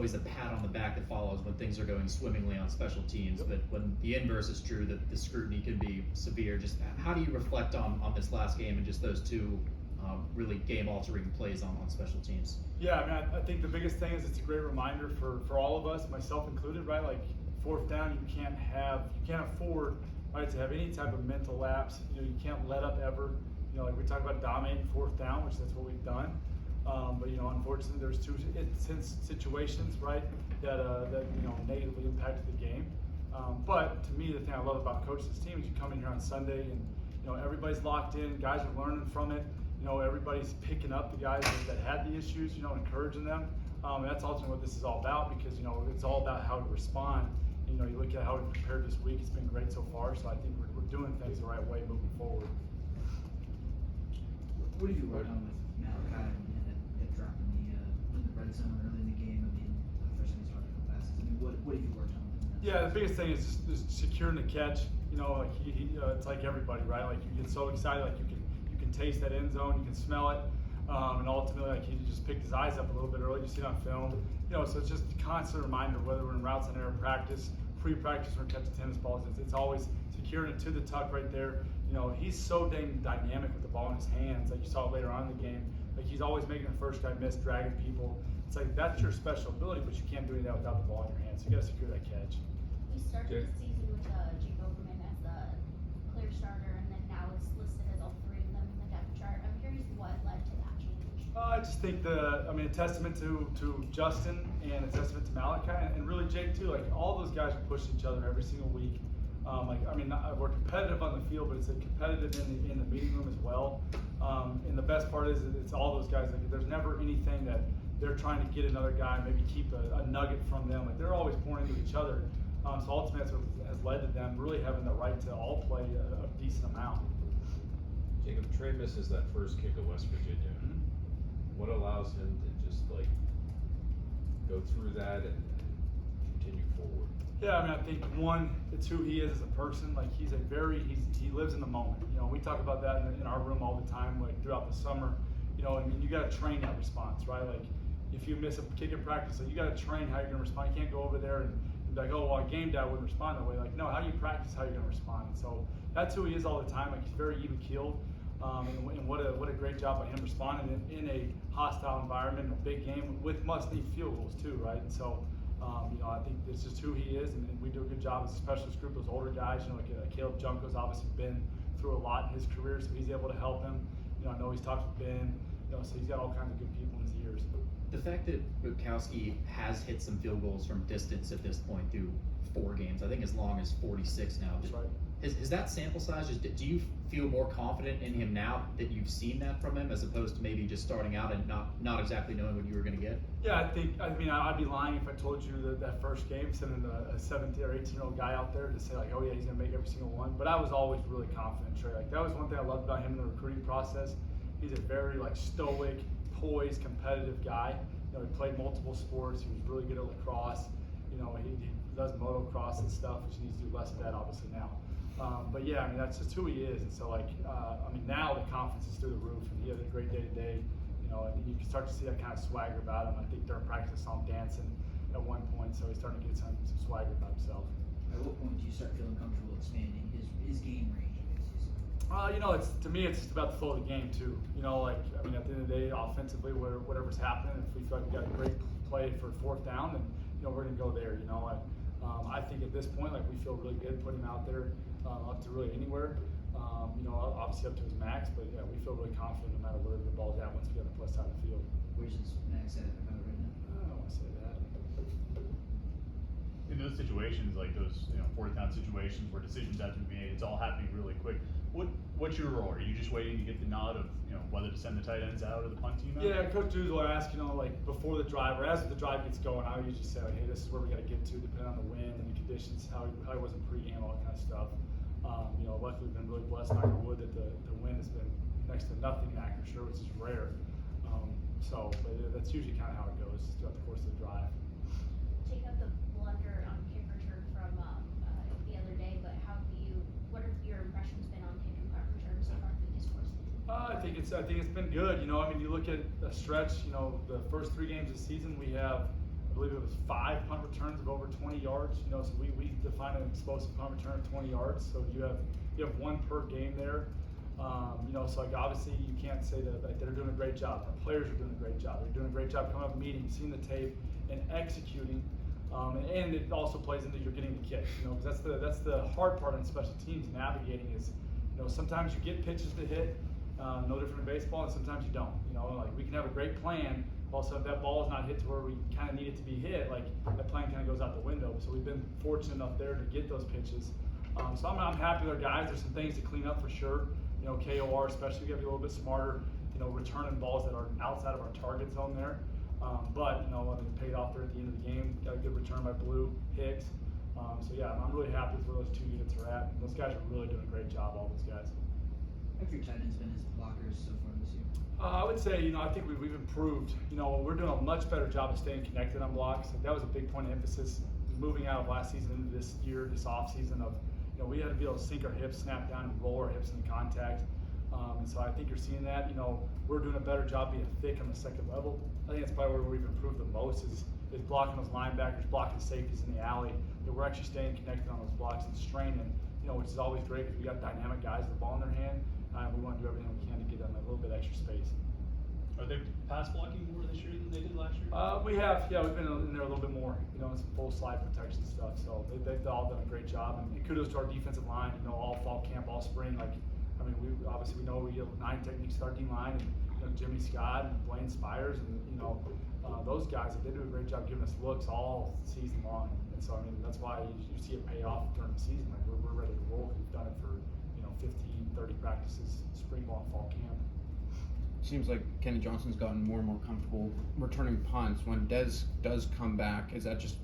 always a pat on the back that follows when things are going swimmingly on special teams, but when the inverse is true, that the scrutiny can be severe. Just how do you reflect on this last game and just those two really game-altering plays on special teams? Yeah, I mean, I think the biggest thing is it's a great reminder for all of us, myself included, right? Like fourth down, you can't afford, right, to have any type of mental lapse. You know, you can't let up ever. You know, like we talk about dominating fourth down, which that's what we've done. But you know, unfortunately, there's two situations, right, that you know negatively impacted the game. But to me, the thing I love about coaching this team is you come in here on Sunday and you know everybody's locked in, guys are learning from it. You know, everybody's picking up the guys that had the issues, you know, encouraging them. And that's ultimately what this is all about, because you know it's all about how to respond. You know, you look at how we prepared this week; it's been great so far. So I think we're doing things the right way moving forward. What have you worked on with Malachi and him dropping in the red zone early in the game? I mean, especially as far as passes. I mean, what have you worked on with him? Yeah, the biggest thing is just securing the catch. You know, like it's like everybody, right? Like you get so excited, like you can taste that end zone, you can smell it, and ultimately, like he just picked his eyes up a little bit early. You see it on film. You know, so it's just a constant reminder, whether we're in routes and air practice, pre-practice, or catching tennis balls. It's always securing it to the tuck right there. You know, he's so dang dynamic with the ball in his hands. Like you saw later on in the game. Like he's always making the first guy miss, dragging people. It's like that's your special ability, but you can't do any of that without the ball in your hands. So you got to secure that catch. You started the season with Jacob Bronowski as the clear starter, and then now it's listed as all three of them in the depth chart. I'm curious what led to that change. I just think a testament to Justin and a testament to Malachi and really Jake too. Like all those guys are pushing each other every single week. We're competitive on the field, but it's competitive in the meeting room as well. And the best part is it's all those guys. Like there's never anything that they're trying to get another guy, maybe keep a nugget from them. Like they're always pouring into each other. So ultimately, that's what has led to them really having the right to all play a decent amount. Jacob, Trey misses that first kick at West Virginia. Mm-hmm. What allows him to just like go through that and continue forward? Yeah, I mean, I think one, it's who he is as a person. Like he lives in the moment. You know, we talk about that in our room all the time, like throughout the summer. You know, I mean, you got to train that response, right? Like if you miss a kick in practice, so you got to train how you're going to respond. You can't go over there and be like, oh, well, I game day I wouldn't respond that way. Like, no, how do you practice how you're going to respond? And so that's who he is all the time. Like he's very even keeled. And what a great job by him responding in a hostile environment, in a big game with must-need field goals too, right? And so, you know, I think it's just who he is, and we do a good job as a specialist group. Those older guys, you know, like Caleb Junko's obviously been through a lot in his career, so he's able to help him. You know, I know he's talked with Ben. You know, so he's got all kinds of good people in his ears. The fact that Bronowski has hit some field goals from distance at this point through 4 games, I think as long as 46 now. That's right. Is that sample size? Do you feel more confident in him now that you've seen that from him, as opposed to maybe just starting out and not exactly knowing what you were going to get? Yeah, I'd be lying if I told you that first game, sending a 17 or 18-year-old guy out there to say like, oh yeah, he's going to make every single one. But I was always really confident, Trey. Like that was one thing I loved about him in the recruiting process. He's a very like stoic, poised, competitive guy. You know, he played multiple sports. He was really good at lacrosse. You know, he does motocross and stuff, which he needs to do less of that obviously now. But yeah, I mean, that's just who he is. And so like, now the confidence is through the roof, and he had a great day today. You know, and you can start to see that kind of swagger about him. I think during practice I saw him dancing at one point, so he's starting to get some swagger about himself. At what point do you start feeling comfortable expanding his game range? You know, to me, it's just about the flow of the game too. You know, like at the end of the day, offensively, whatever's happening, if we feel like we got a great play for fourth down, then you know we're gonna go there. You know, I think at this point, like we feel really good putting him out there up to really anywhere. You know, obviously up to his max, but yeah, we feel really confident no matter where the ball's at once we get on the plus side of the field. Where's his max at right now? I don't want to say that. In those situations, like those, you know, 4th-down situations where decisions have to be made, it's all happening really quick. What's your role? Are you just waiting to get the nod of, you know, whether to send the tight ends out or the punt team out? Yeah, Coach Dewes will ask, you know, like before the drive or as the drive gets going, I usually say, like, hey, this is where we got to get to, depending on the wind and the conditions, how he was in pregame, all that kind of stuff. You know, luckily we've been really blessed, knock on wood, that the wind has been next to nothing in Acrisure, which is rare. But that's usually kind of how it goes throughout the course of the drive. Take up the blunder on kick return from the other day, but what have your impressions been on kick and punt return so far through this course? I think it's been good. You know, I mean, you look at a stretch. You know, the first 3 games of the season, we have, I believe it was 5 punt returns of over 20 yards. You know, so we define an explosive punt return of 20 yards. So you have one per game there. You know, so like obviously you can't say that like, they're doing a great job. Our players are doing a great job. They're doing a great job coming up meetings, seeing the tape, and executing. And it also plays into you're getting the kicks. You know, because that's the hard part on special teams navigating is, you know, sometimes you get pitches to hit, no different in baseball, and sometimes you don't. You know, like we can have a great plan. Also, if that ball is not hit to where we kind of need it to be hit, like that plan kind of goes out the window. So we've been fortunate enough there to get those pitches. So I'm happy with our guys. There's some things to clean up for sure. You know, KOR especially, we got to be a little bit smarter. You know, returning balls that are outside of our target zone there. But you know, it paid off there at the end of the game. Got a good return by Blue Hicks. So yeah, I'm really happy with where those 2 units are at. And those guys are really doing a great job. All those guys. How have your tight ends been as blockers so far this year? I would say, you know, I think we've improved. You know, we're doing a much better job of staying connected on blocks. Like, that was a big point of emphasis moving out of last season into this year, this off season of, you know, we had to be able to sink our hips, snap down, and roll our hips into contact. And so I think you're seeing that. You know, we're doing a better job being thick on the second level. I think that's probably where we've improved the most is blocking those linebackers, blocking safeties in the alley. That we're actually staying connected on those blocks and straining, you know, which is always great because we got dynamic guys with the ball in their hand. We want to do everything we can to get them a little bit extra space. Are they pass blocking more this year than they did last year? We have, yeah, we've been in there a little bit more, you know, some full slide protection stuff. So they've all done a great job, and kudos to our defensive line. You know, all fall camp, all spring. Like, I mean, we obviously know we have 9 techniques starting line, and you know, Jimmy Scott and Blaine Spires, and you know, those guys, they do a great job giving us looks all season long. And so I mean, that's why you see it pay off during the season. Like we're ready to roll. We've done it for 15, 30 practices, spring ball and fall camp. Seems like Kenny Johnson's gotten more and more comfortable returning punts. When Dez does come back, is that just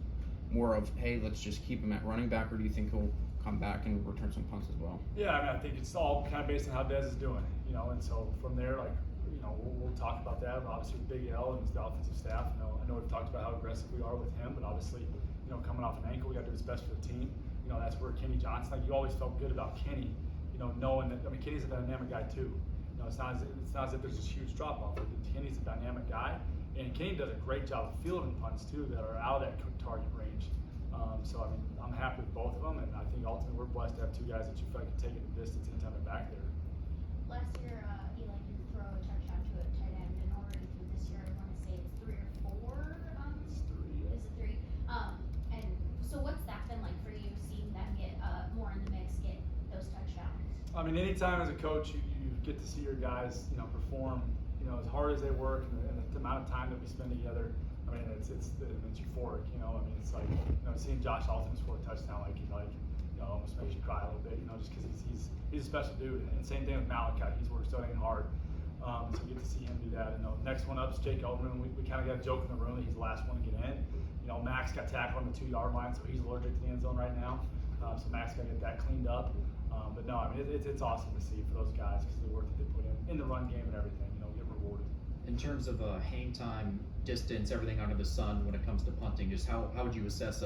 more of, hey, let's just keep him at running back, or do you think he'll come back and return some punts as well? Yeah, I mean, I think it's all kind of based on how Dez is doing, you know, and so from there, like, you know, we'll talk about that. But obviously, with Big L and his offensive staff, I know we've talked about how aggressive we are with him, but obviously, you know, coming off an ankle, we got to do what's best for the team. You know, that's where Kenny Johnson, like, you always felt good about Kenny, you know, knowing that, I mean, Kenny's a dynamic guy too. You know, it's not as if there's this huge drop off. Kenny's a dynamic guy, and Kenny does a great job of fielding punts too that are out of that target range. So I mean, I'm happy with both of them, and I think ultimately we're blessed to have 2 guys that you feel like can take it the distance anytime they're back there. Last year, Eli did throw a touchdown to a tight end, and already through this year, I want to say it's 3 or 4. It's 3. Is it 3? And so what's that been like for you, seeing them get more in the mix, get those touchdowns? I mean, anytime as a coach, you get to see your guys, you know, perform, you know, as hard as they work and the amount of time that we spend together. I mean, it's euphoric, you know. I mean, it's like, you know, seeing Josh Alton score a touchdown, like you know, almost makes you cry a little bit, you know, just because he's a special dude. And same thing with Malachi, he's worked so dang hard. So we get to see him do that. And the next one up is Jake Elderman. We kind of got a joke in the room that he's the last one to get in. You know, Max got tackled on the 2-yard line, so he's allergic to the end zone right now. So Max got to get that cleaned up. But no, I mean, it's awesome to see for those guys because of the work that they put in the run game and everything, you know, get rewarded. In terms of hang time, distance, everything under the sun when it comes to punting, just how would you assess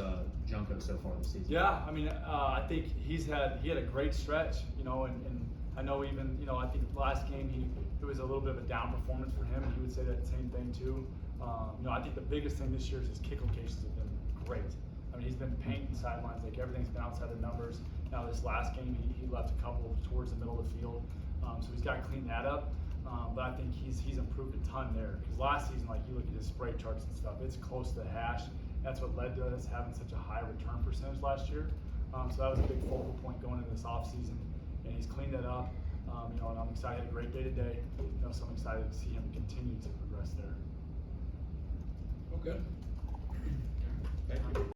Junko so far this season? Yeah, I mean, I think he had a great stretch, you know, and I know even, you know, I think last game it was a little bit of a down performance for him. He would say that same thing too. You know, I think the biggest thing this year is his kick locations have been great. I mean, he's been painting sidelines, like everything's been outside the numbers. Now this last game, he left a couple towards the middle of the field, so he's got to clean that up. But I think he's improved a ton there. Because last season, like you look at his spray charts and stuff, it's close to the hash. That's what led to us having such a high return percentage last year. So that was a big focal point going into this offseason, and he's cleaned that up. You know, and I'm excited. He had a great day today. You know, so I'm excited to see him continue to progress there. Okay. Thank you.